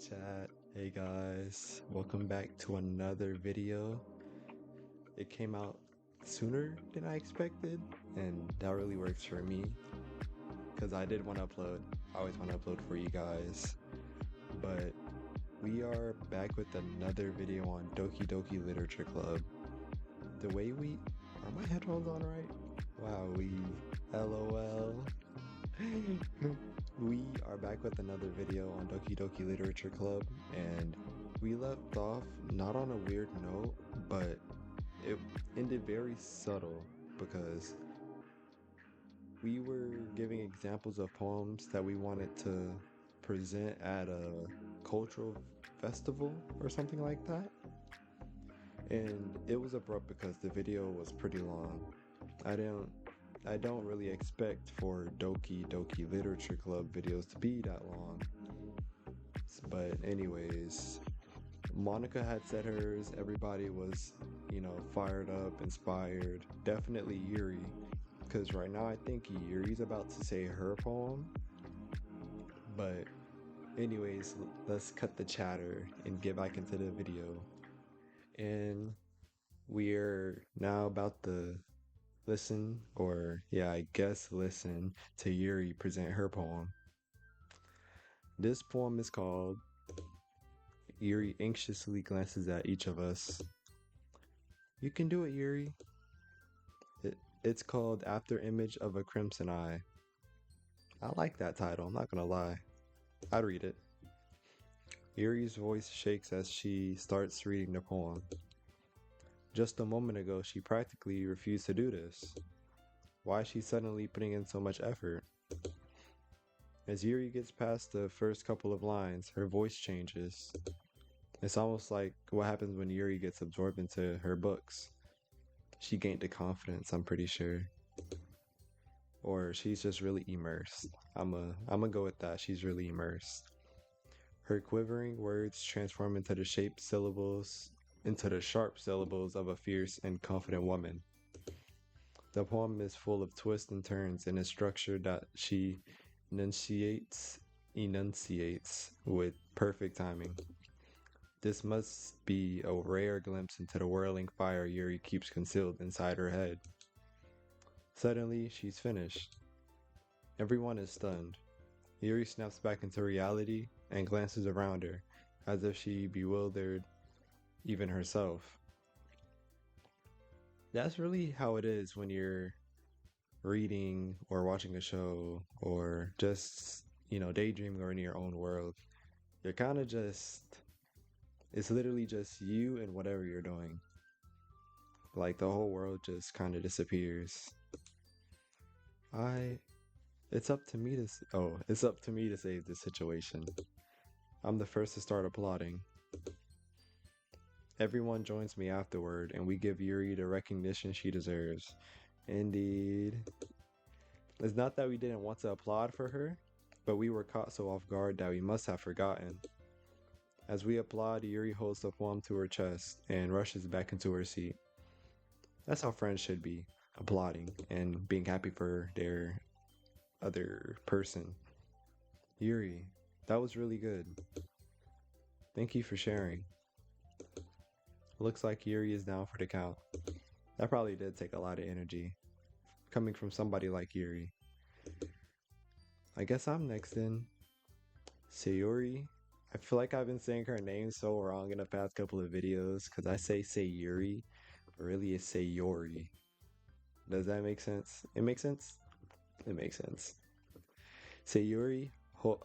chat. Hey guys, welcome back to another video. It came out sooner than I expected, and that really works for me because I did want to upload. I always want to upload for you guys. But we are back with another video on Doki Doki Literature Club. The way are my headphones on right? Wow, LOL. We are back with another video on Doki Doki Literature Club, and we left off not on a weird note, but it ended very subtle because we were giving examples of poems that we wanted to present at a cultural festival or something like that. And it was abrupt because the video was pretty long. I don't really expect for Doki Doki Literature Club videos to be that long. But anyways, Monica had said hers, everybody was, fired up, inspired. Definitely Yuri, because right now I think Yuri's about to say her poem. But anyways, let's cut the chatter and get back into the video. And we're now about to listen to Yuri present her poem. This poem is called Yuri Anxiously Glances at Each of Us. You can do it, Yuri. It's called After Image of a Crimson Eye. I like that title, I'm not gonna lie. I'd read it. Yuri's voice shakes as she starts reading the poem. Just a moment ago, she practically refused to do this. Why is she suddenly putting in so much effort? As Yuri gets past the first couple of lines, her voice changes. It's almost like what happens when Yuri gets absorbed into her books. She gained the confidence, I'm pretty sure. Or she's just really immersed. I'm a go with that. She's really immersed. Her quivering words transform into the sharp syllables of a fierce and confident woman. The poem is full of twists and turns and is structured that she enunciates with perfect timing. This must be a rare glimpse into the whirling fire Yuri keeps concealed inside her head. Suddenly, she's finished. Everyone is stunned. Yuri snaps back into reality and glances around her, as if she bewildered even herself. That's really how it is when you're reading or watching a show or just, daydreaming or in your own world. You're kind of it's literally just you and whatever you're doing. Like the whole world just kind of disappears. It's up to me to save this situation. I'm the first to start applauding. Everyone joins me afterward, and we give Yuri the recognition she deserves. Indeed. It's not that we didn't want to applaud for her, but we were caught so off guard that we must have forgotten. As we applaud, Yuri holds the poem to her chest and rushes back into her seat. That's how friends should be, applauding and being happy for their other person. Yuri, that was really good. Thank you for sharing. Looks like Yuri is down for the count. That probably did take a lot of energy, coming from somebody like Yuri. I guess I'm next then. Sayuri. I feel like I've been saying her name so wrong in the past couple of videos, because I say Sayuri, but really it's Sayori. Does that make sense? It makes sense? It makes sense. Sayuri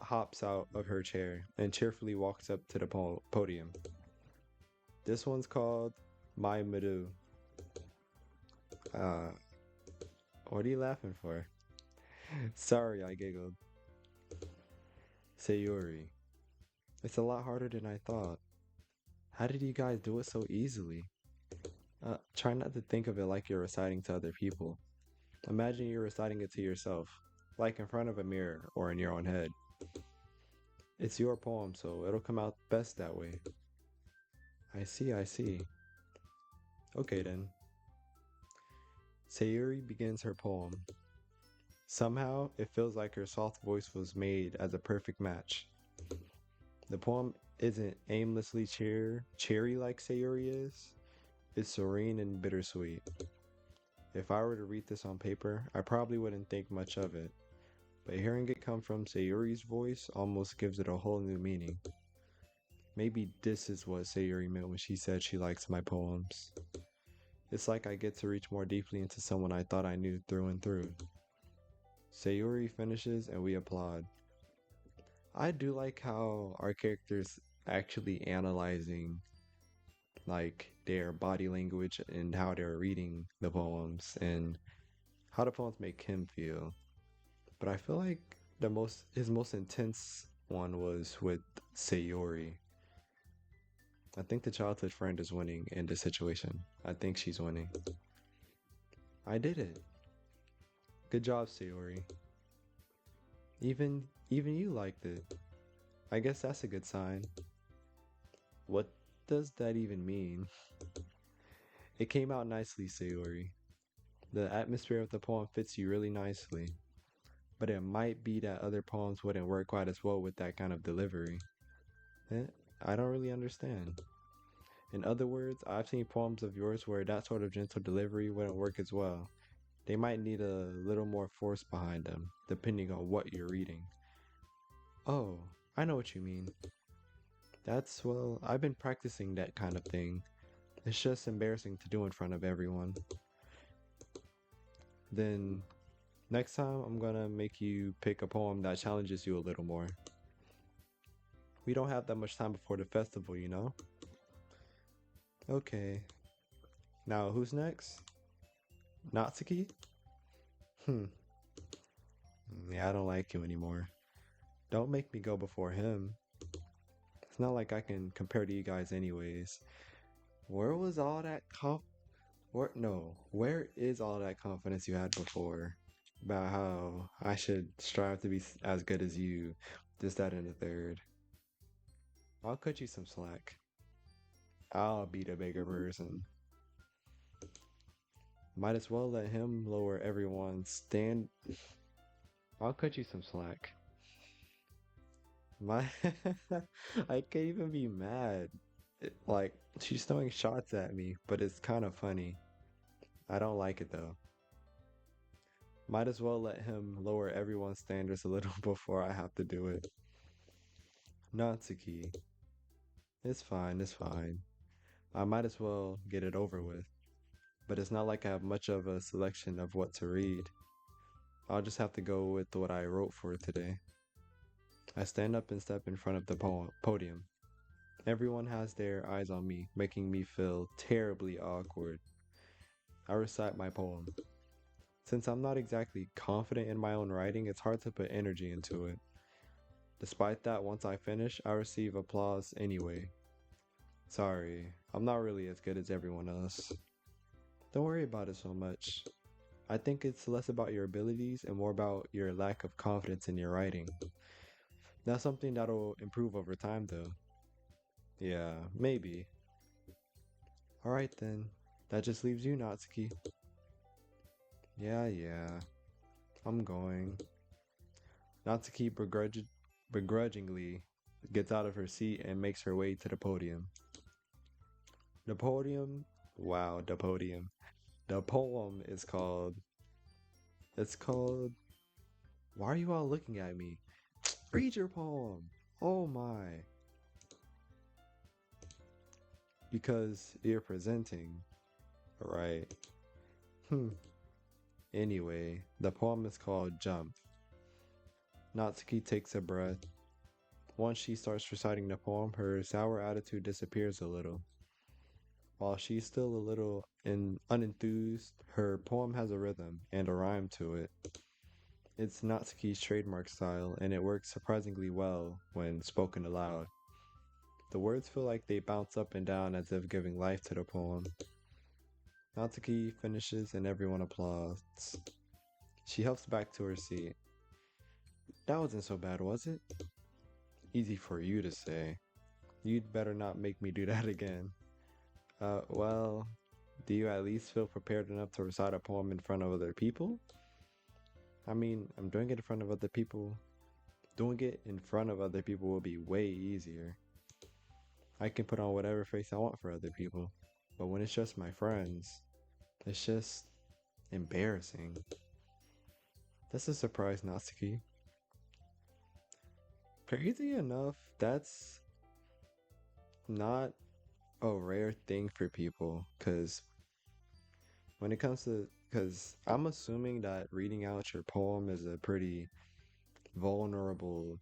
hops out of her chair and cheerfully walks up to the podium. This one's called My Madu. What are you laughing for? Sorry, I giggled. Sayuri. It's a lot harder than I thought. How did you guys do it so easily? Try not to think of it like you're reciting to other people. Imagine you're reciting it to yourself, like in front of a mirror or in your own head. It's your poem, so it'll come out best that way. I see. Okay then. Sayuri begins her poem. Somehow, it feels like her soft voice was made as a perfect match. The poem isn't aimlessly cherry like Sayuri is. It's serene and bittersweet. If I were to read this on paper, I probably wouldn't think much of it, but hearing it come from Sayuri's voice almost gives it a whole new meaning. Maybe this is what Sayuri meant when she said she likes my poems. It's like I get to reach more deeply into someone I thought I knew through and through. Sayuri finishes and we applaud. I do like how our characters actually analyzing like their body language and how they're reading the poems and how the poems make him feel. But I feel like the most his most intense one was with Sayori. I think the childhood friend is winning in this situation. I think she's winning. I did it. Good job, Sayori. Even you liked it. I guess that's a good sign. What does that even mean? It came out nicely, Sayori. The atmosphere of the poem fits you really nicely. But it might be that other poems wouldn't work quite as well with that kind of delivery. Eh, I don't really understand. In other words, I've seen poems of yours where that sort of gentle delivery wouldn't work as well. They might need a little more force behind them, depending on what you're reading. Oh, I know what you mean. Well, I've been practicing that kind of thing. It's just embarrassing to do in front of everyone. Then, next time I'm gonna make you pick a poem that challenges you a little more. We don't have that much time before the festival, you know? Okay. Now, who's next? Natsuki? Hmm. Yeah, I don't like you anymore. Don't make me go before him. It's not like I can compare to you guys anyways. Where was all that where is all that confidence you had before? About how I should strive to be as good as you, this, that, and the third. I'll cut you some slack. I'll be the bigger person. Might as well let him lower everyone's stand. I'll cut you some slack. My, I can't even be mad. Like, she's throwing shots at me, but it's kind of funny. I don't like it though. Might as well let him lower everyone's standards a little before I have to do it. Natsuki. It's fine, it's fine. I might as well get it over with. But it's not like I have much of a selection of what to read. I'll just have to go with what I wrote for today. I stand up and step in front of the podium. Everyone has their eyes on me, making me feel terribly awkward. I recite my poem. Since I'm not exactly confident in my own writing, it's hard to put energy into it. Despite that, once I finish, I receive applause anyway. Sorry, I'm not really as good as everyone else. Don't worry about it so much. I think it's less about your abilities and more about your lack of confidence in your writing. That's something that'll improve over time, though. Yeah, maybe. Alright then. That just leaves you, Natsuki. Yeah. I'm going. Natsuki begrudgingly gets out of her seat and makes her way to the podium. The podium? Wow, the podium. The poem is called. It's called. Why are you all looking at me? Read your poem! Oh my. Because you're presenting. Right. Anyway, the poem is called Jump. Natsuki takes a breath. Once she starts reciting the poem, her sour attitude disappears a little. While she's still a little unenthused, her poem has a rhythm and a rhyme to it. It's Natsuki's trademark style, and it works surprisingly well when spoken aloud. The words feel like they bounce up and down as if giving life to the poem. Natsuki finishes and everyone applauds. She helps back to her seat. That wasn't so bad, was it? Easy for you to say. You'd better not make me do that again. Well, do you at least feel prepared enough to recite a poem in front of other people? I mean, I'm doing it in front of other people. Doing it in front of other people will be way easier. I can put on whatever face I want for other people. But when it's just my friends, it's just embarrassing. That's a surprise, Natsuki. Crazy enough, that's not a rare thing for people. Because I'm assuming that reading out your poem is a pretty vulnerable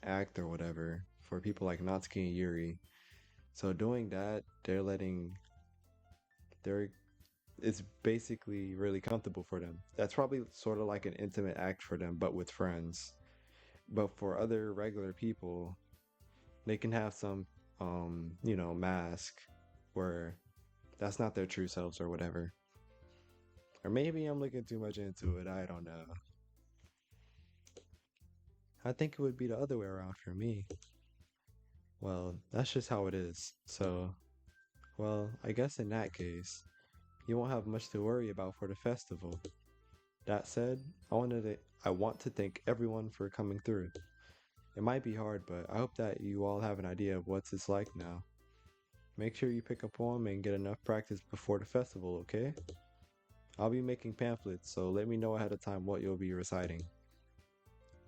act or whatever for people like Natsuki and Yuri. So doing that, they're it's basically really comfortable for them. That's probably sort of like an intimate act for them, but with friends. But for other regular people, they can have some, mask where that's not their true selves or whatever. Or maybe I'm looking too much into it. I don't know. I think it would be the other way around for me. Well, that's just how it is. So, well, I guess in that case, you won't have much to worry about for the festival. That said, I want to thank everyone for coming through. It might be hard, but I hope that you all have an idea of what it's like now. Make sure you pick a poem and get enough practice before the festival, okay? I'll be making pamphlets, so let me know ahead of time what you'll be reciting.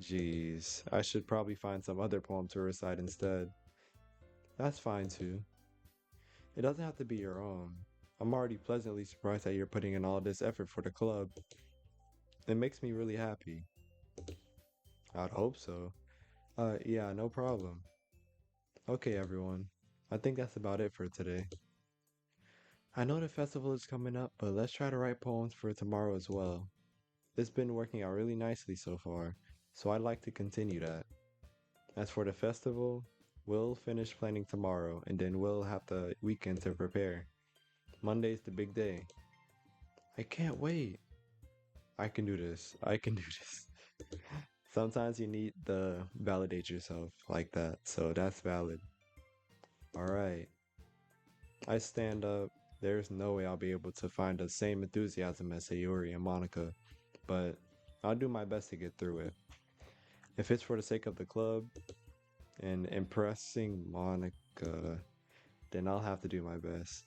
Jeez, I should probably find some other poem to recite instead. That's fine too. It doesn't have to be your own. I'm already pleasantly surprised that you're putting in all this effort for the club. It makes me really happy. I'd hope so. Yeah, no problem. Okay, everyone. I think that's about it for today. I know the festival is coming up, but let's try to write poems for tomorrow as well. It's been working out really nicely so far, so I'd like to continue that. As for the festival, we'll finish planning tomorrow, and then we'll have the weekend to prepare. Monday's the big day. I can't wait. I can do this. I can do this. Sometimes you need to validate yourself like that, so that's valid. Alright. I stand up. There's no way I'll be able to find the same enthusiasm as Sayuri and Monica, but I'll do my best to get through it. If it's for the sake of the club and impressing Monica, then I'll have to do my best.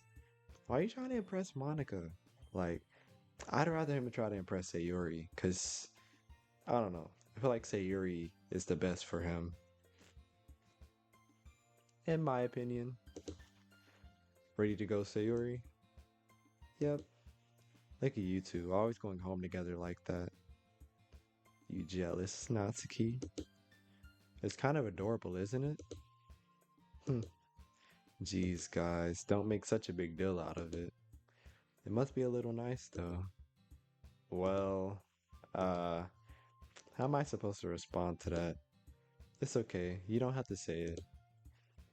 Why are you trying to impress Monica? Like, I'd rather him try to impress Sayuri, because, I don't know. I feel like Sayuri is the best for him, in my opinion. Ready to go, Sayuri? Yep. Look at you two, always going home together like that. You jealous, Natsuki? It's kind of adorable, isn't it? Hmm. Jeez, guys, don't make such a big deal out of it. It must be a little nice, though. Well, uh, how am I supposed to respond to that? It's okay, you don't have to say it.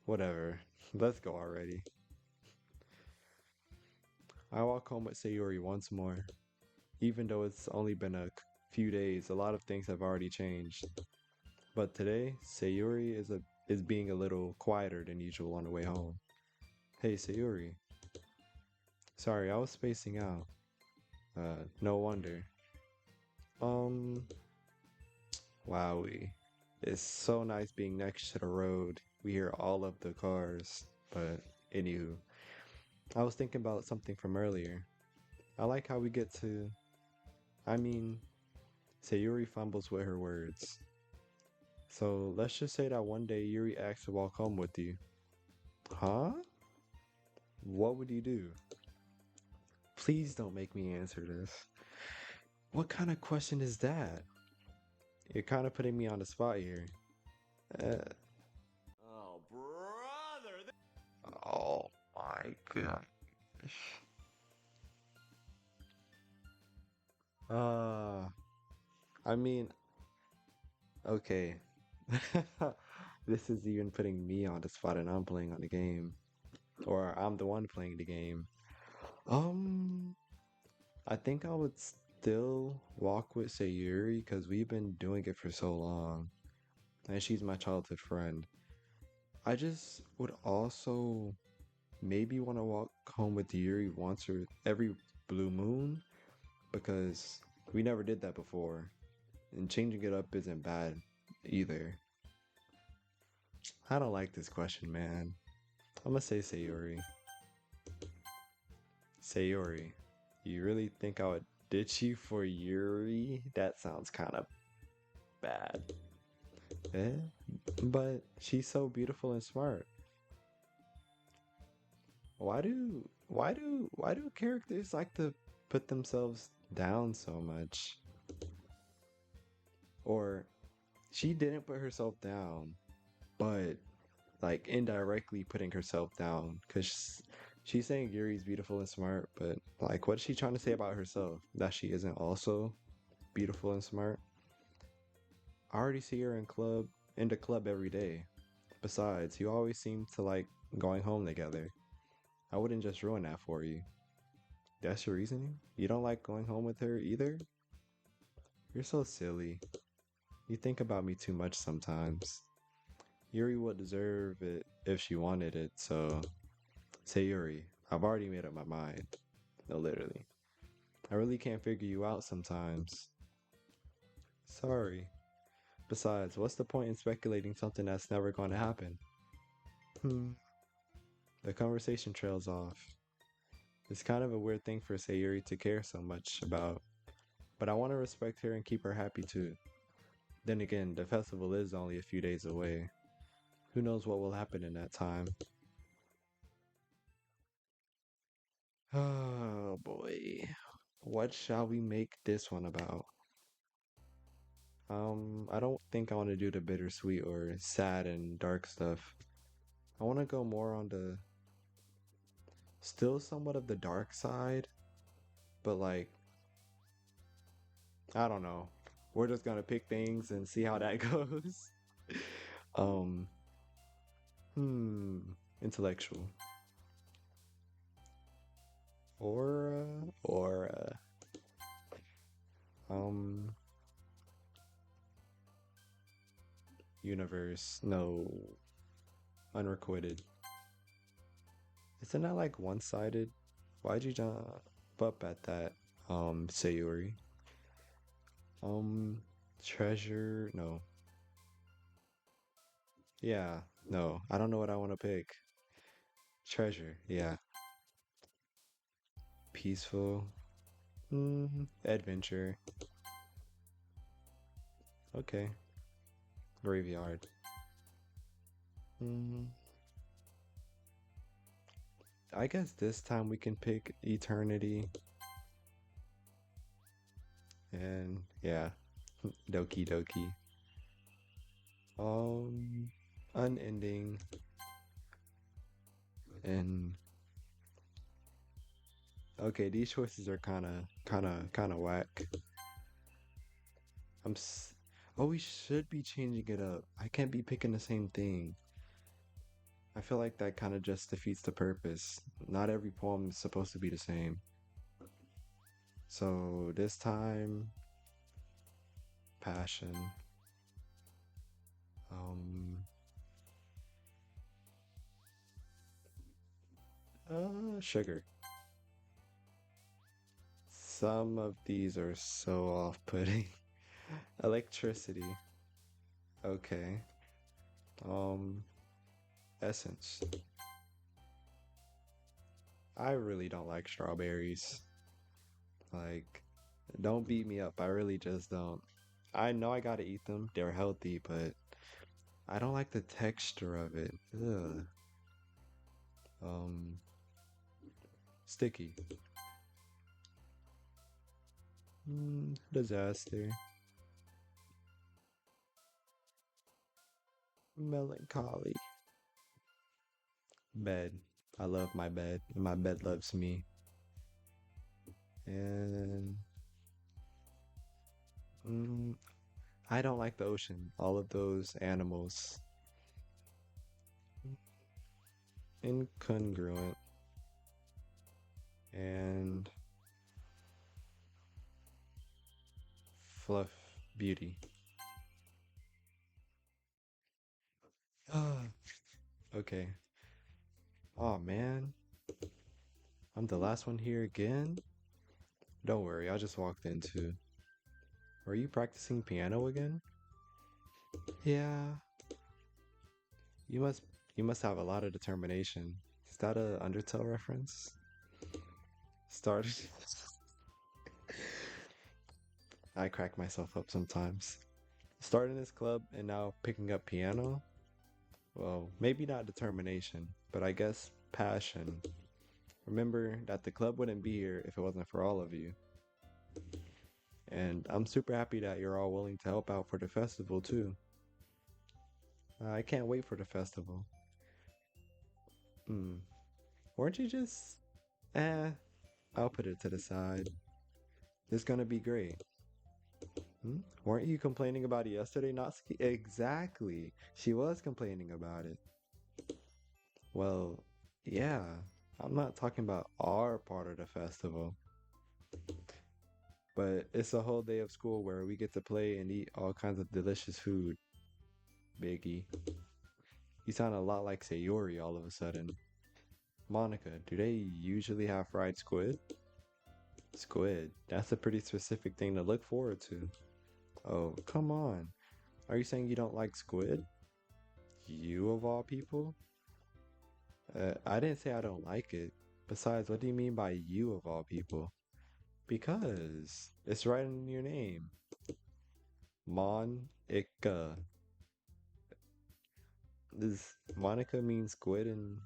Whatever, let's go already. I walk home with Sayuri once more. Even though it's only been a few days, a lot of things have already changed. But today, Sayuri is being a little quieter than usual on the way home. Hey, Sayuri. Sorry, I was spacing out. No wonder. Um, Wowie. It's so nice being next to the road. We hear all of the cars. But, anywho, I was thinking about something from earlier. I like how we get to. I mean, Sayuri fumbles with her words. So let's just say that one day Yuri asks to walk home with you. Huh? What would you do? Please don't make me answer this. What kind of question is that? You're kind of putting me on the spot here. Uh, Oh, brother! oh my gosh. Uh, I mean, okay. This is even putting me on the spot and I'm playing on the game. Or I'm the one playing the game. Um, I think I would still walk with Sayuri because we've been doing it for so long. And she's my childhood friend. I just would also maybe want to walk home with Yuri once or every blue moon because we never did that before. And changing it up isn't bad either. I don't like this question, man. I'm gonna say Sayori. Sayori. You really think I would ditch you for Yuri? That sounds kind of bad. Eh? But she's so beautiful and smart. Why do characters like to put themselves down so much? Or she didn't put herself down, but like indirectly putting herself down because she's saying Yuri's beautiful and smart, but like what is she trying to say about herself? That she isn't also beautiful and smart? I already see her in the club every day. Besides, you always seem to like going home together. I wouldn't just ruin that for you. That's your reasoning? You don't like going home with her either? You're so silly. You think about me too much sometimes. Yuri would deserve it if she wanted it, so Sayuri, I've already made up my mind. No, literally. I really can't figure you out sometimes. Sorry. Besides, what's the point in speculating something that's never going to happen? Hmm. The conversation trails off. It's kind of a weird thing for Sayuri to care so much about, but I want to respect her and keep her happy too. Then again, the festival is only a few days away. Who knows what will happen in that time? Oh boy. What shall we make this one about? I don't think I want to do the bittersweet or sad and dark stuff. I want to go more on the still somewhat of the dark side, but like, I don't know. We're just gonna pick things and see how that goes. um, hmm, intellectual or um, universe. No, unrequited. Isn't that like one-sided? Why'd you jump up at that? Sayuri. Um, treasure. No. Yeah. No. I don't know what I want to pick. Treasure. Yeah. Peaceful. Adventure. Okay. Graveyard. Mm, I guess this time we can pick eternity. And yeah. Doki Doki. Um, unending. And okay, these choices are kind of whack. I'm s- Oh, we should be changing it up. I can't be picking the same thing. I feel like that kind of just defeats the purpose. Not every poem is supposed to be the same. So this time, passion. Um, sugar. Some of these are so off-putting. Electricity. Okay. Um, essence. I really don't like strawberries. Like, don't beat me up. I really just don't. I know I gotta eat them. They're healthy, but I don't like the texture of it. Ugh. Um, sticky. Disaster. Melancholy. Bed. I love my bed, and my bed loves me. And mm, I don't like the ocean. All of those animals. Incongruent. And fluff. Beauty. Ah, okay. Oh man, I'm the last one here again? Don't worry, I just walked into. Are you practicing piano again? Yeah. You must You must have a lot of determination. Is that a Undertale reference? Started. I crack myself up sometimes. Starting this club and now picking up piano? Well, maybe not determination, but I guess passion. Remember that the club wouldn't be here if it wasn't for all of you. And I'm super happy that you're all willing to help out for the festival too. I can't wait for the festival. Hmm. Weren't you just... Eh, I'll put it to the side. It's gonna be great. Hmm? Weren't you complaining about it yesterday, Natsuki? Exactly. She was complaining about it. Well, yeah. I'm not talking about our part of the festival, but it's a whole day of school where we get to play and eat all kinds of delicious food. Biggie. You sound a lot like Sayori all of a sudden. Monica, do they usually have fried squid? Squid. That's a pretty specific thing to look forward to. Oh, come on. Are you saying you don't like squid? You of all people? I didn't say I don't like it. Besides, what do you mean by you of all people? Because it's right in your name. Monica. This Monica means squid, and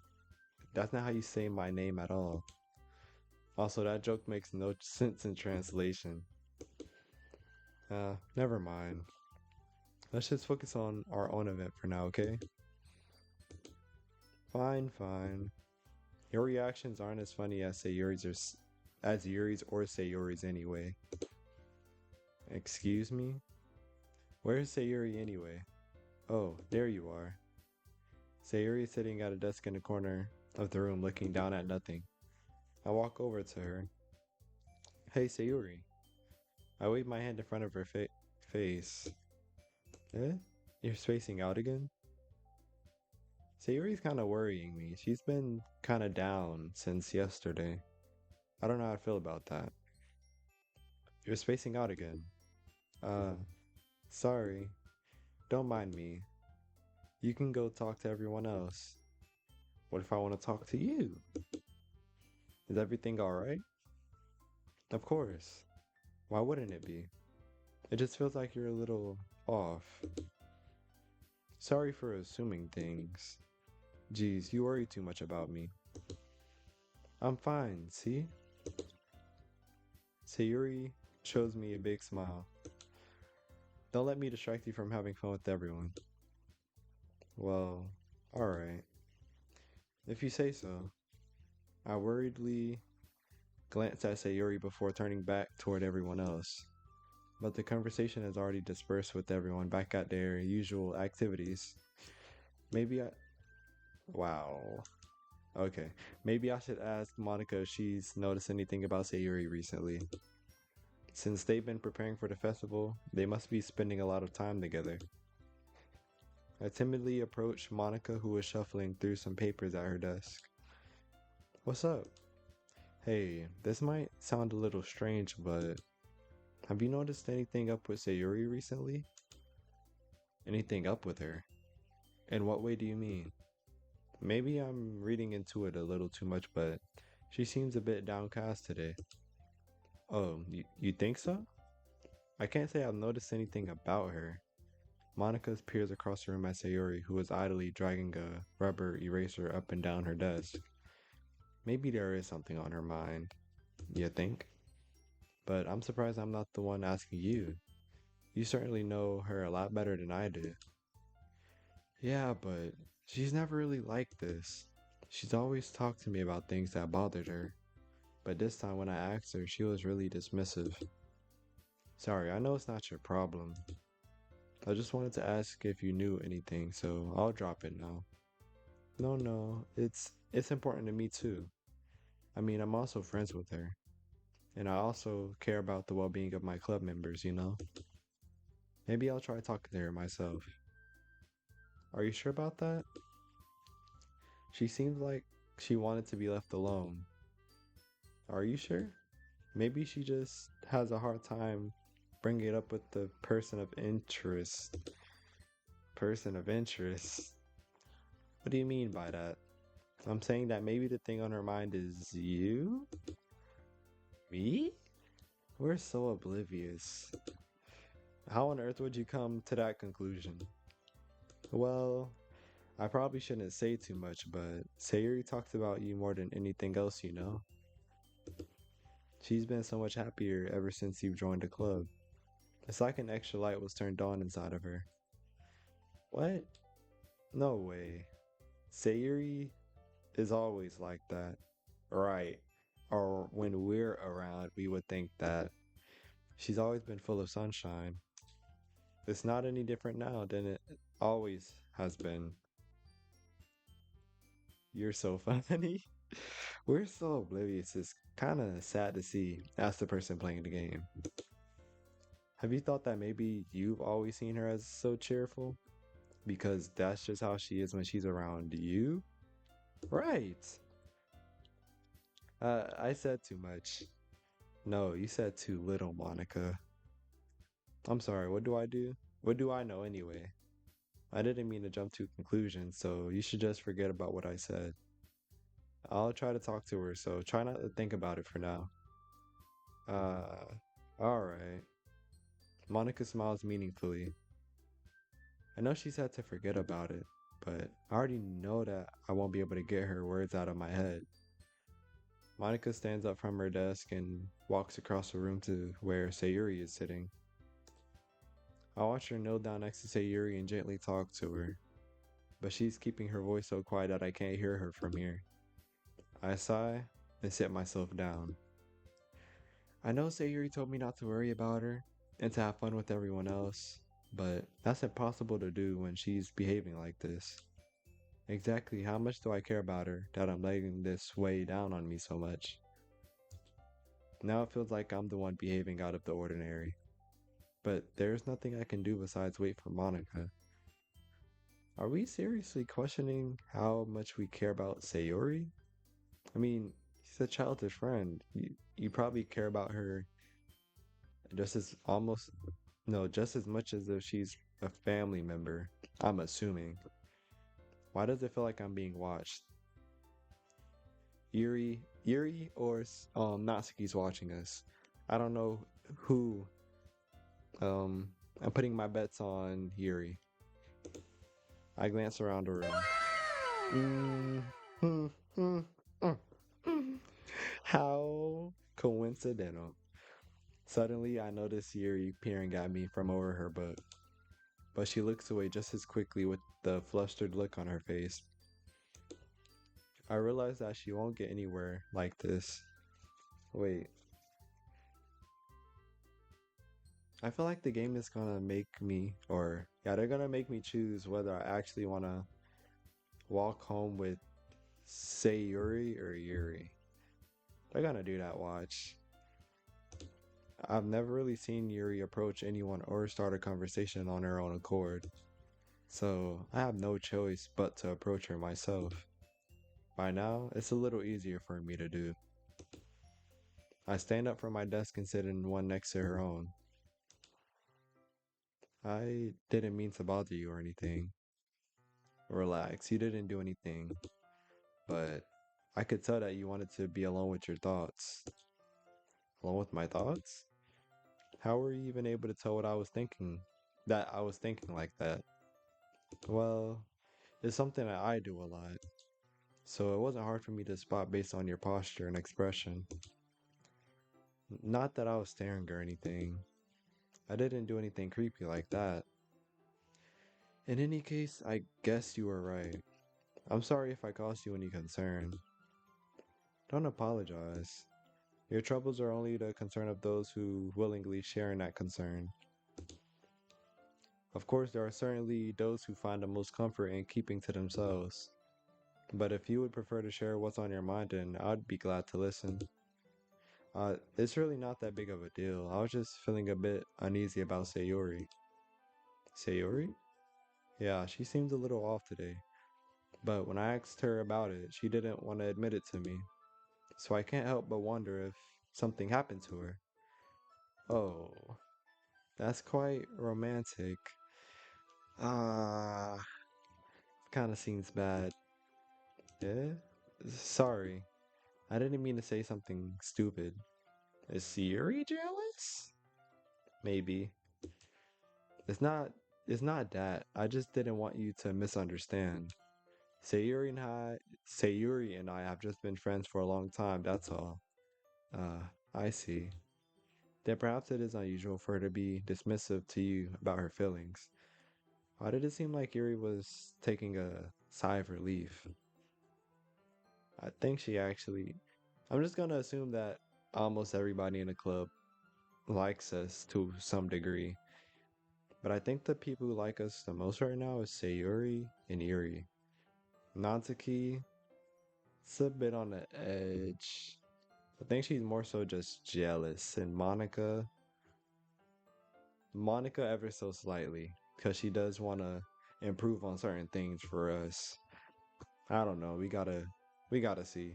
that's not how you say my name at all. Also, that joke makes no sense in translation. Never mind. Let's just focus on our own event for now, okay? Fine, fine. Your reactions aren't as funny as Yuri's or Sayori's anyway. Excuse me? Where's Sayori anyway? Oh, there you are. Sayori is sitting at a desk in the corner of the room looking down at nothing. I walk over to her. Hey, Sayori. I wave my hand in front of her face. Eh? You're spacing out again? Sayori's kind of worrying me. She's been kind of down since yesterday. I don't know how I feel about that. You're spacing out again. Uh, sorry. Don't mind me. You can go talk to everyone else. What if I want to talk to you? Is everything alright? Of course. Why wouldn't it be? It just feels like you're a little off. Sorry for assuming things. Geez, you worry too much about me. I'm fine, see? Sayuri shows me a big smile. Don't let me distract you from having fun with everyone. Well, alright. If you say so. I worriedly glance at Sayuri before turning back toward everyone else. But the conversation has already dispersed with everyone back at their usual activities. Maybe I... Wow. Okay. Maybe I should ask Monica if she's noticed anything about Sayuri recently. Since they've been preparing for the festival, they must be spending a lot of time together. I timidly approach Monica, who was shuffling through some papers at her desk. What's up? Hey, this might sound a little strange, but have you noticed anything up with Sayuri recently? Anything up with her? In what way do you mean? Maybe I'm reading into it a little too much, but she seems a bit downcast today. Oh, you think so? I can't say I've noticed anything about her. Monica peers across the room at Sayori, who is idly dragging a rubber eraser up and down her desk. Maybe there is something on her mind. You think? But I'm surprised I'm not the one asking you. You certainly know her a lot better than I do. Yeah, but she's never really like this. She's always talked to me about things that bothered her. But this time when I asked her, she was really dismissive. Sorry, I know it's not your problem. I just wanted to ask if you knew anything, so I'll drop it now. No, it's important to me too. I mean, I'm also friends with her. And I also care about the well-being of my club members, you know? Maybe I'll try talking to her myself. Are you sure about that? She seems like she wanted to be left alone. Are you sure? Maybe she just has a hard time bringing it up with the person of interest. Person of interest. What do you mean by that? I'm saying that maybe the thing on her mind is you? Me? We're so oblivious. How on earth would you come to that conclusion? Well, I probably shouldn't say too much, but Sayuri talks about you more than anything else you know. She's been so much happier ever since you've joined the club. It's like an extra light was turned on inside of her. What? No way. Sayuri is always like that. Right. Or when we're around, we would think that. She's always been full of sunshine. It's not any different now than it always has been. You're so funny. We're so oblivious. It's kind of sad to see as the person playing the game. Have you thought that maybe you've always seen her as so cheerful? Because that's just how she is when she's around you? Right. I said too much. No, you said too little, Monica. I'm sorry, what do I do? What do I know anyway? I didn't mean to jump to conclusions, so you should just forget about what I said. I'll try to talk to her, so try not to think about it for now. Uh, alright. Monica smiles meaningfully. I know she said to forget about it, but I already know that I won't be able to get her words out of my head. Monica stands up from her desk and walks across the room to where Sayuri is sitting. I watch her kneel down next to Sayuri and gently talk to her, but she's keeping her voice so quiet that I can't hear her from here. I sigh and sit myself down. I know Sayuri told me not to worry about her and to have fun with everyone else, but that's impossible to do when she's behaving like this. Exactly how much do I care about her that I'm letting this weigh down on me so much? Now it feels like I'm the one behaving out of the ordinary. But there's nothing I can do besides wait for Monica. Are we seriously questioning how much we care about Sayori? I mean, she's a childhood friend. You probably care about her just as almost, no, just as much as if she's a family member. I'm assuming. Why does it feel like I'm being watched? Yuri or Natsuki's watching us. I don't know who. I'm putting my bets on Yuri. I glance around the room. Mm, mm, mm, mm, mm. How coincidental. Suddenly, I notice Yuri peering at me from over her book, but she looks away just as quickly with the flustered look on her face. I realize that she won't get anywhere like this. Wait, I feel like the game is gonna make me, or yeah, they're gonna make me choose whether I actually wanna walk home with Sayuri or Yuri. They're gonna do that, watch. I've never really seen Yuri approach anyone or start a conversation on her own accord, so I have no choice but to approach her myself. By now, it's a little easier for me to do. I stand up from my desk and sit in one next to her own. I didn't mean to bother you or anything. Relax, you didn't do anything, but I could tell that you wanted to be alone with your thoughts. Alone with my thoughts? How were you even able to tell what I was thinking? That I was thinking like that? Well, it's something that I do a lot, so it wasn't hard for me to spot based on your posture and expression. Not that I was staring or anything. I didn't do anything creepy like that. In any case, I guess you were right. I'm sorry if I caused you any concern. Don't apologize. Your troubles are only the concern of those who willingly share in that concern. Of course, there are certainly those who find the most comfort in keeping to themselves. But if you would prefer to share what's on your mind, then I'd be glad to listen. It's really not that big of a deal. I was just feeling a bit uneasy about Sayori. Sayori? Yeah, she seemed a little off today. But when I asked her about it, she didn't want to admit it to me. So I can't help but wonder if something happened to her. Oh, that's quite romantic. Ah, Kind of seems bad. Yeah? Sorry. I didn't mean to say something stupid. Is Sayuri jealous? Maybe. It's not it's not that. I just didn't want you to misunderstand. Sayuri and I Sayuri and I have just been friends for a long time, that's all. Uh, I see. Then perhaps it is unusual for her to be dismissive to you about her feelings. Why did it seem like Yuri was taking a sigh of relief? I think she actually. I'm just gonna assume that almost everybody in the club likes us to some degree. But I think the people who like us the most right now is Sayuri and Yuri. Natsuki, it's a bit on the edge. I think she's more so just jealous. And Monica ever so slightly. Because she does want to improve on certain things for us. I don't know. We gotta see.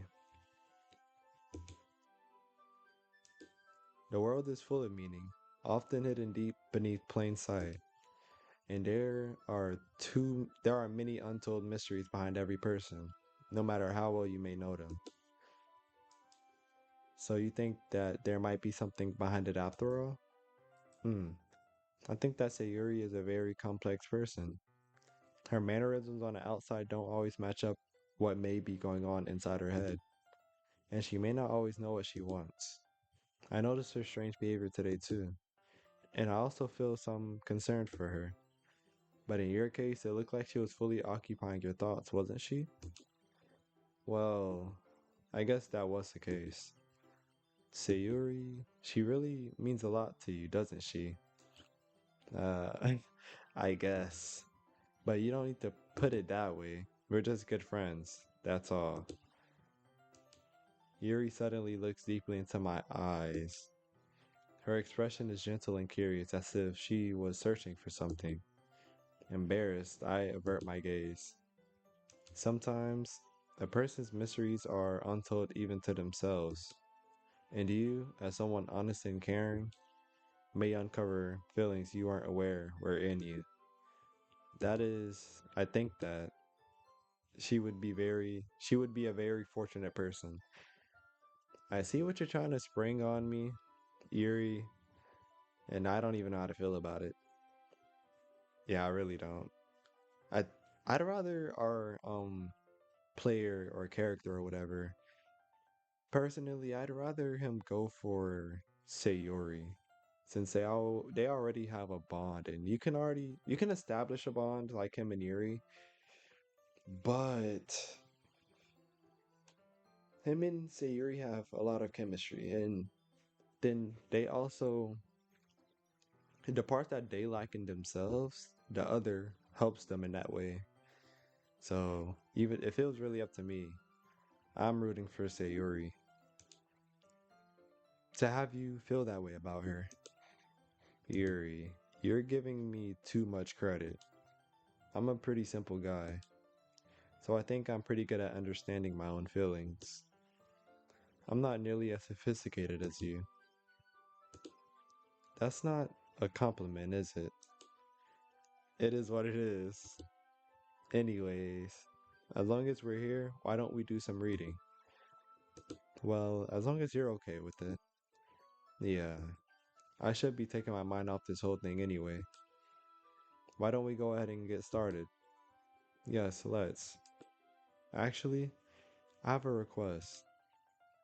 The world is full of meaning, often hidden deep beneath plain sight. And there are many untold mysteries behind every person, no matter how well you may know them. So you think that there might be something behind it after all? Hmm. I think that Sayuri is a very complex person. Her mannerisms on the outside don't always match up what may be going on inside her head, and she may not always know what she wants. I noticed her strange behavior today too, and I also feel some concern for her. But in your case, it looked like she was fully occupying your thoughts, wasn't she? Well, I guess that was the case. Sayuri, she really means a lot to you, doesn't she? Uh, I guess. But you don't need to put it that way. We're just good friends. That's all. Yuri suddenly looks deeply into my eyes. Her expression is gentle and curious, as if she was searching for something. Embarrassed, I avert my gaze. Sometimes, a person's mysteries are untold even to themselves. And you, as someone honest and caring, may uncover feelings you aren't aware were in you. I think that she would be a very fortunate person. I see what you're trying to spring on me, Yuri, and I don't even know how to feel about it. Yeah, I really don't. I I'd rather our player or character or whatever. Personally, I'd rather him go for Sayori, since they already have a bond, and you can establish a bond like him and Yuri, but him and Sayori have a lot of chemistry, and then they also the part that they like in themselves, the other helps them in that way. So even if it was really up to me, I'm rooting for Sayori to have you feel that way about her. Yuri, you're giving me too much credit. I'm a pretty simple guy, so I think I'm pretty good at understanding my own feelings. I'm not nearly as sophisticated as you. That's not a compliment, is it? It is what it is. Anyways, as long as we're here, why don't we do some reading? Well, as long as you're okay with it. Yeah, I should be taking my mind off this whole thing anyway. Why don't we go ahead and get started? Yes, let's. Actually, I have a request.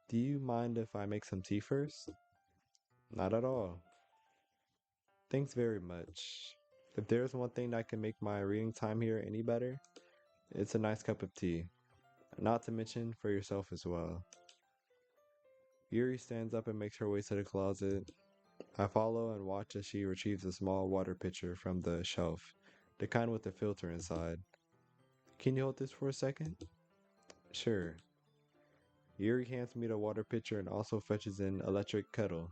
Do you mind if I make some tea first? Not at all. Thanks very much. If there's one thing that can make my reading time here any better, it's a nice cup of tea. Not to mention for yourself as well. Yuri stands up and makes her way to the closet. I follow and watch as she retrieves a small water pitcher from the shelf, the kind with the filter inside. Can you hold this for a second? Sure. Yuri hands me the water pitcher and also fetches an electric kettle.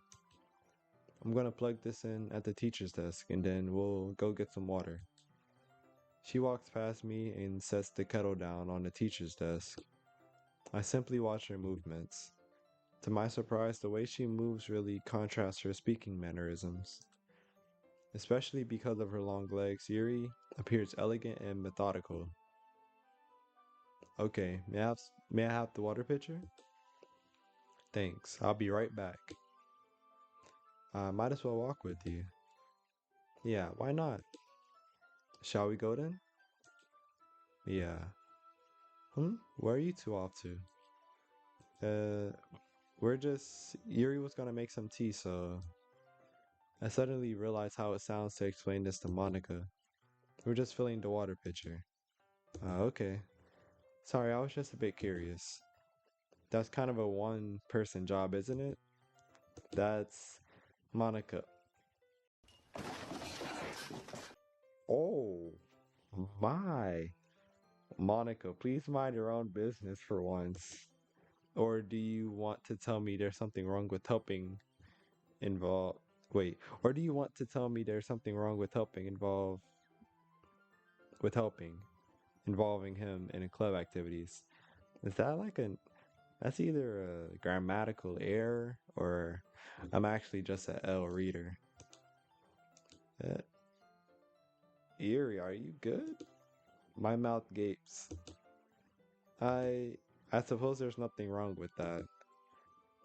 I'm gonna plug this in at the teacher's desk and then we'll go get some water. She walks past me and sets the kettle down on the teacher's desk. I simply watch her movements. To my surprise, the way she moves really contrasts her speaking mannerisms. Especially because of her long legs, Yuri appears elegant and methodical. Okay, may I have the water pitcher? Thanks. I'll be right back. I might as well walk with you. Yeah, why not? Shall we go then? Yeah. Where are you two off to? Uh, we're just Yuri was gonna make some tea, so I suddenly realized how it sounds to explain this to Monica. We're just filling the water pitcher. Okay. Sorry, I was just a bit curious. That's kind of a one person job, isn't it? That's Monica. Oh, my. Monica, please mind your own business for once. Or do you want to tell me there's something wrong with helping involve wait, or do you want to tell me there's something wrong with helping involving him in club activities? Is that like an that's either a grammatical error or I'm actually just a L reader. Uh, Erie, are you good? My mouth gapes. I I suppose there's nothing wrong with that.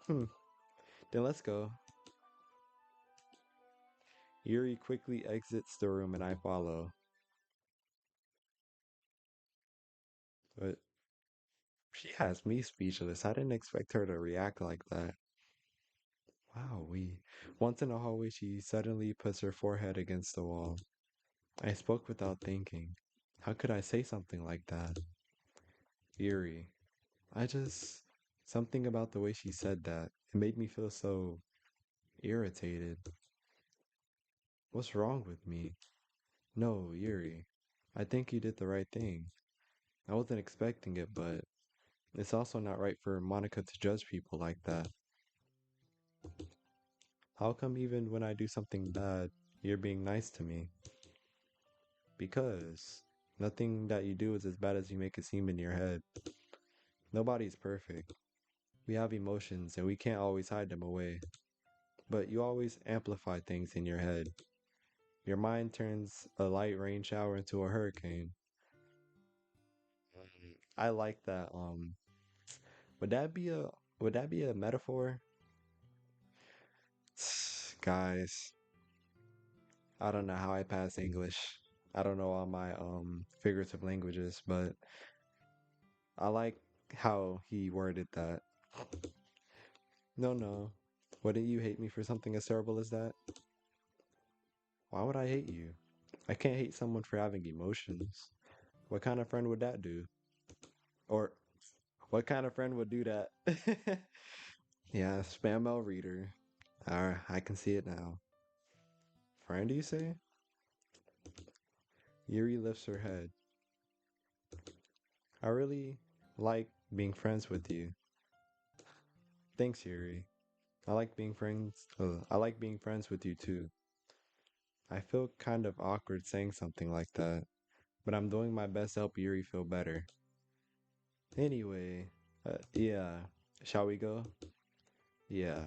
Hmm. Then let's go. Yuri quickly exits the room and I follow. But she has me speechless. I didn't expect her to react like that. Wow, we. Once in the hallway, she suddenly puts her forehead against the wall. I spoke without thinking. How could I say something like that? Yuri. I just. Something about the way she said that. It made me feel so irritated. What's wrong with me? No, Yuri. I think you did the right thing. I wasn't expecting it, but it's also not right for Monica to judge people like that. How come even when I do something bad, you're being nice to me? Because nothing that you do is as bad as you make it seem in your head. Nobody's perfect. We have emotions and we can't always hide them away. But you always amplify things in your head. Your mind turns a light rain shower into a hurricane. I like that. Would that be a would that be a metaphor? Guys, I don't know how I pass English. I don't know all my figurative languages, but I like how he worded that. No, no. Wouldn't you hate me for something as terrible as that? Why would I hate you? I can't hate someone for having emotions. What kind of friend would that do? Or what kind of friend would do that? Yeah, spam mail reader. Alright, I can see it now. Friend, do you say? Yuri lifts her head. I really like being friends with you. Thanks, Yuri. I like being friends with you too. I feel kind of awkward saying something like that, but I'm doing my best to help Yuri feel better. Anyway, yeah. Shall we go? Yeah.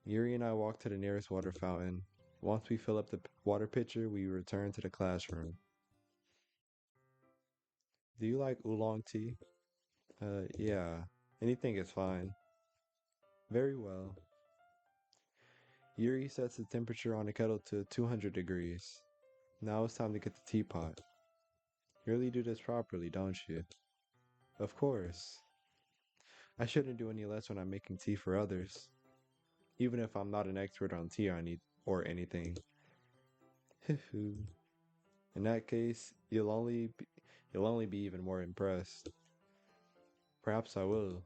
Yuri and I walk to the nearest water fountain. Once we fill up the water pitcher, we return to the classroom. Do you like oolong tea? Yeah. Anything is fine. Very well. Yuri sets the temperature on the kettle to 200 degrees. Now it's time to get the teapot. You really do this properly, don't you? Of course. I shouldn't do any less when I'm making tea for others, even if I'm not an expert on tea or anything. In that case, you'll only be even more impressed. Perhaps I will.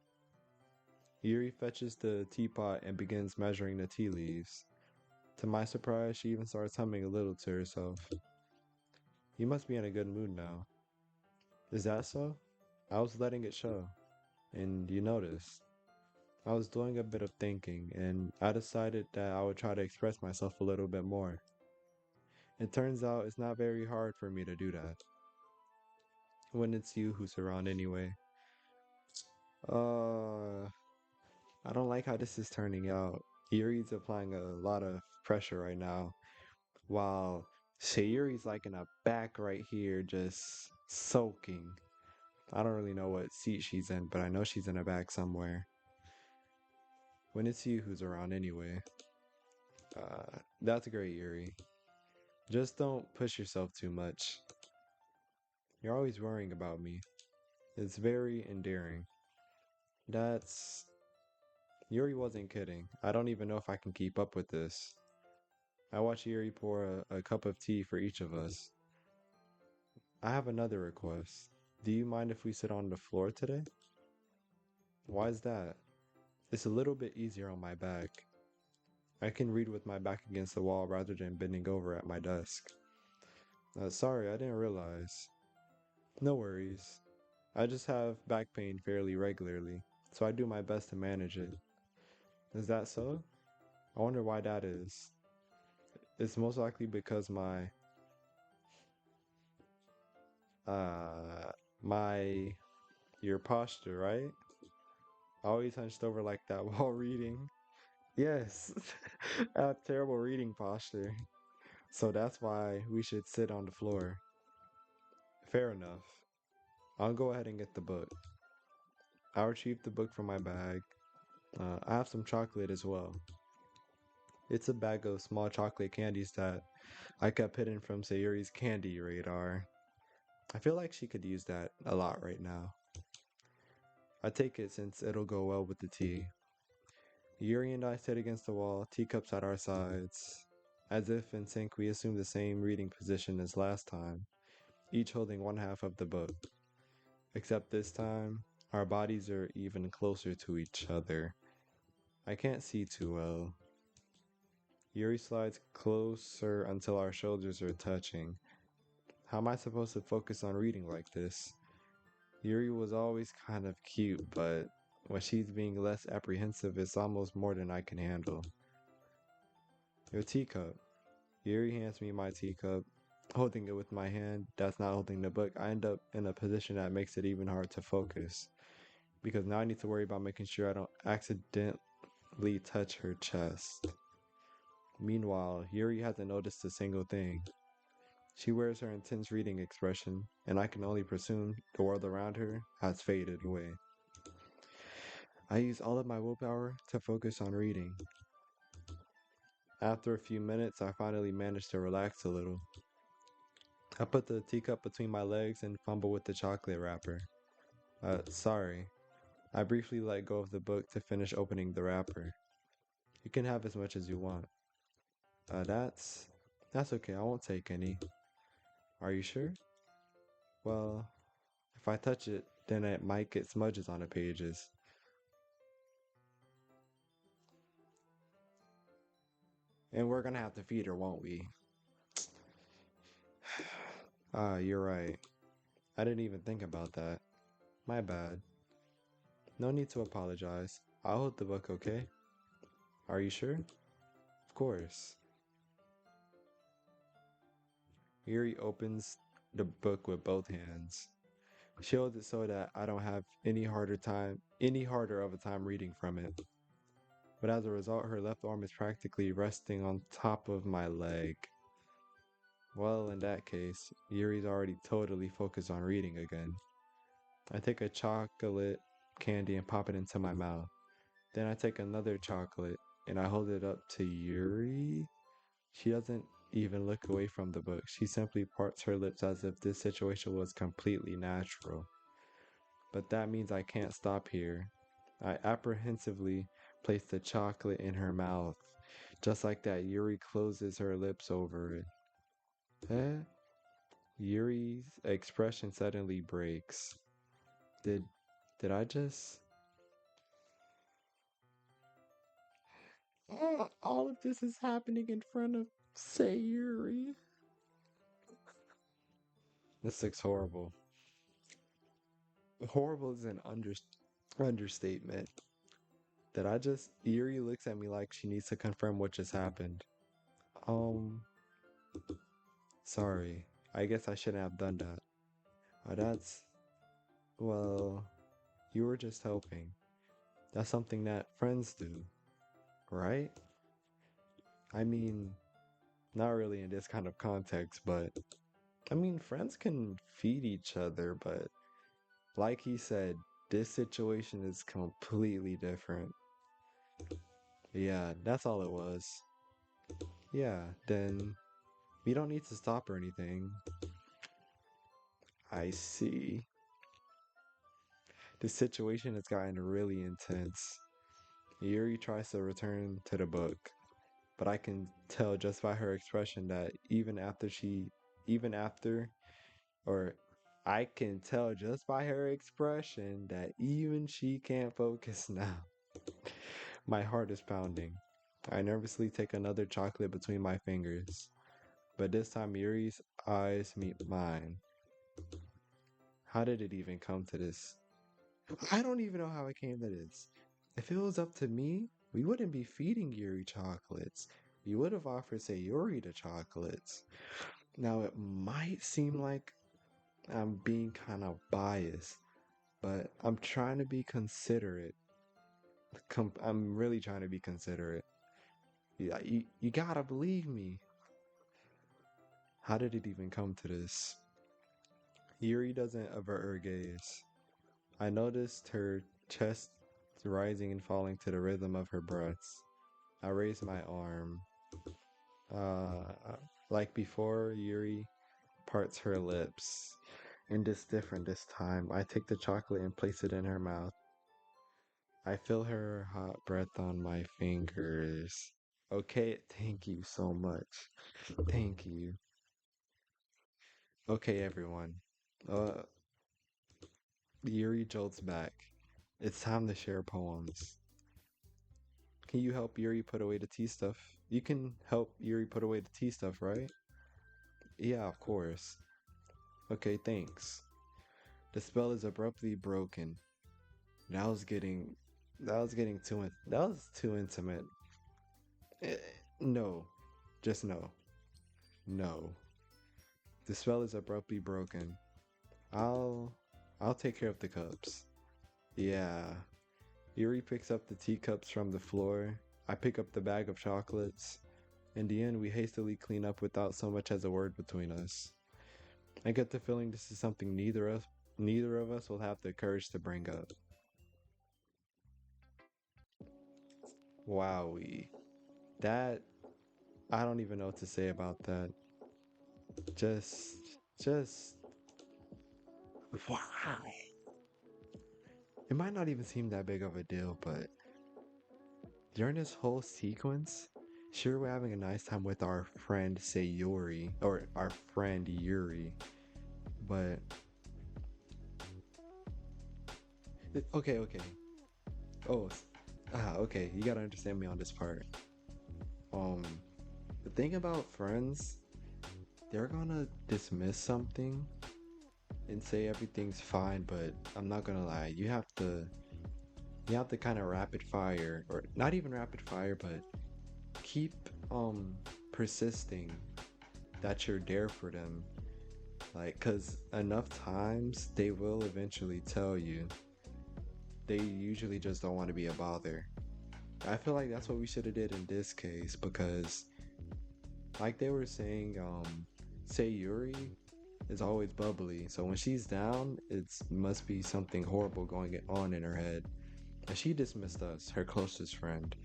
Yuri fetches the teapot and begins measuring the tea leaves. To my surprise, she even starts humming a little to herself. You must be in a good mood now. Is that so? I was letting it show. And you noticed. I was doing a bit of thinking, and I decided that I would try to express myself a little bit more. It turns out it's not very hard for me to do that. When it's you who's around anyway. Uh, I don't like how this is turning out. Yuri's applying a lot of pressure right now, while Sayuri's like in a back right here, just soaking. I don't really know what seat she's in, but I know she's in a bag somewhere. When it's you who's around anyway. That's great, Yuri. Just don't push yourself too much. You're always worrying about me. It's very endearing. That's. Yuri wasn't kidding. I don't even know if I can keep up with this. I watch Yuri pour a cup of tea for each of us. I have another request. Do you mind if we sit on the floor today? Why is that? It's a little bit easier on my back. I can read with my back against the wall rather than bending over at my desk. Sorry, I didn't realize. No worries. I just have back pain fairly regularly, so I do my best to manage it. Is that so? I wonder why that is. It's most likely because uh, my, your posture, right? Always hunched over like that while reading. Yes, I have terrible reading posture. So that's why we should sit on the floor. Fair enough. I'll go ahead and get the book. I'll retrieve the book from my bag. I have some chocolate as well. It's a bag of small chocolate candies that I kept hidden from Sayuri's candy radar. I feel like she could use that a lot right now. I take it since it'll go well with the tea. Yuri and I sit against the wall, teacups at our sides. As if in sync, we assume the same reading position as last time, each holding one half of the book. Except this time, our bodies are even closer to each other. I can't see too well. Yuri slides closer until our shoulders are touching. How am I supposed to focus on reading like this? Yuri was always kind of cute, but when she's being less apprehensive, it's almost more than I can handle. Your teacup. Yuri hands me my teacup. Holding it with my hand, that's not holding the book, I end up in a position that makes it even hard to focus. Because now I need to worry about making sure I don't accidentally touch her chest. Meanwhile, Yuri hasn't noticed a single thing. She wears her intense reading expression, and I can only presume the world around her has faded away. I use all of my willpower to focus on reading. After a few minutes, I finally manage to relax a little. I put the teacup between my legs and fumble with the chocolate wrapper. Sorry. I briefly let go of the book to finish opening the wrapper. You can have as much as you want. Uh, that's... That's okay, I won't take any. Are you sure? Well, if I touch it, then it might get smudges on the pages. And we're gonna have to feed her, won't we? You're right. I didn't even think about that. My bad. No need to apologize. I'll hold the book, okay? Are you sure? Of course. Yuri opens the book with both hands. She holds it so that I don't have any harder of a time reading from it. But as a result, her left arm is practically resting on top of my leg. Well, in that case, Yuri's already totally focused on reading again. I take a chocolate candy and pop it into my mouth. Then I take another chocolate and I hold it up to Yuri. She doesn't even look away from the book. She simply parts her lips as if this situation was completely natural. But that means I can't stop here. I apprehensively place the chocolate in her mouth. Just like that, Yuri closes her lips over it. Eh? Yuri's expression suddenly breaks. Did did I just all of this is happening in front of Sayuri? This looks horrible. Horrible is an understatement. Did I just Yuri looks at me like she needs to confirm what just happened. Um Sorry. I guess I shouldn't have done that. That's well, you were just helping. That's something that friends do, right? I mean, not really in this kind of context, but I mean, friends can feed each other, but Like he said, this situation is completely different. Yeah, that's all it was. Yeah, then we don't need to stop or anything. I see. The situation has gotten really intense. Yuri tries to return to the book, but I can tell just by her expression that even after, or I can tell just by her expression that even she can't focus now. My heart is pounding. I nervously take another chocolate between my fingers, but this time Yuri's eyes meet mine. How did it even come to this? I don't even know how it came to this. If it was up to me, we wouldn't be feeding Yuri chocolates. We would have offered Sayori the chocolates. Now, it might seem like I'm being kind of biased, but I'm trying to be considerate. I'm really trying to be considerate. Yeah, you gotta believe me. How did it even come to this? Yuri doesn't avert her gaze. I noticed her chest rising and falling to the rhythm of her breaths. I raise my arm. Like before, Yuri parts her lips. And it's different this time. I take the chocolate and place it in her mouth. I feel her hot breath on my fingers. Okay, thank you so much. Thank you. Okay, everyone. Uh, Yuri jolts back. It's time to share poems. Can you help Yuri put away the tea stuff? You can help Yuri put away the tea stuff, right? Yeah, of course. Okay, thanks. The spell is abruptly broken. That was getting that was too intimate. Eh, no. Just no. No. The spell is abruptly broken. I'll I'll take care of the cups. Yeah. Yuri picks up the teacups from the floor. I pick up the bag of chocolates. In the end, we hastily clean up without so much as a word between us. I get the feeling this is something neither of us will have the courage to bring up. Wowie. That I don't even know what to say about that. Just wow. It might not even seem that big of a deal, but during this whole sequence, sure we're having a nice time with our friend Sayori or our friend Yuri, but okay. Oh, okay. You gotta understand me on this part. Um, the thing about friends, they're gonna dismiss something and say everything's fine, but I'm not gonna lie, you have to kind of rapid fire, or not even rapid fire, but keep persisting that you're there for them. Like, cause enough times they will eventually tell you. They usually just don't want to be a bother. I feel like that's what we should have did in this case, because like they were saying, say Yuri is always bubbly, so when she's down, it must be something horrible going on in her head. And she dismissed us, her closest friend.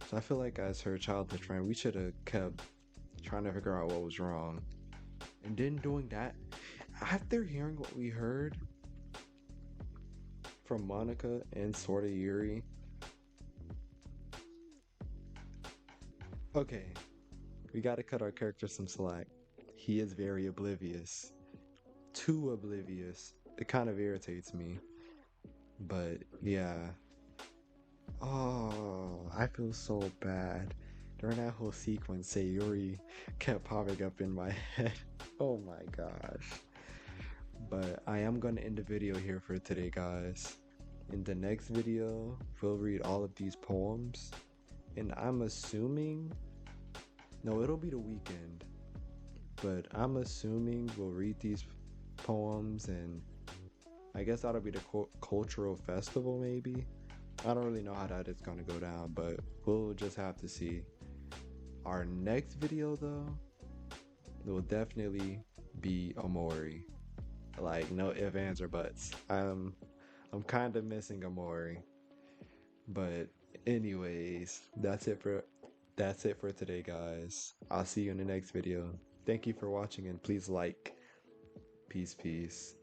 So I feel like as her childhood friend, we should have kept trying to figure out what was wrong. And then doing that, after hearing what we heard from Monica and sorta Yuri, okay, we gotta cut our character some slack. He is very oblivious. Too oblivious. It kind of irritates me. But yeah. Oh, I feel so bad. During that whole sequence, Sayuri kept popping up in my head. Oh my gosh. But I am gonna end the video here for today, guys. In the next video, we'll read all of these poems. And I'm assuming, no, it'll be the weekend. But I'm assuming we'll read these poems, and I guess that'll be the cultural festival, maybe. I don't really know how that is gonna go down, but we'll just have to see. Our next video, though, will definitely be Omori. Like no ifs, ands, or buts. I'm kind of missing Amori. But anyways, that's it for today, guys. I'll see you in the next video. Thank you for watching and please like. Peace, peace.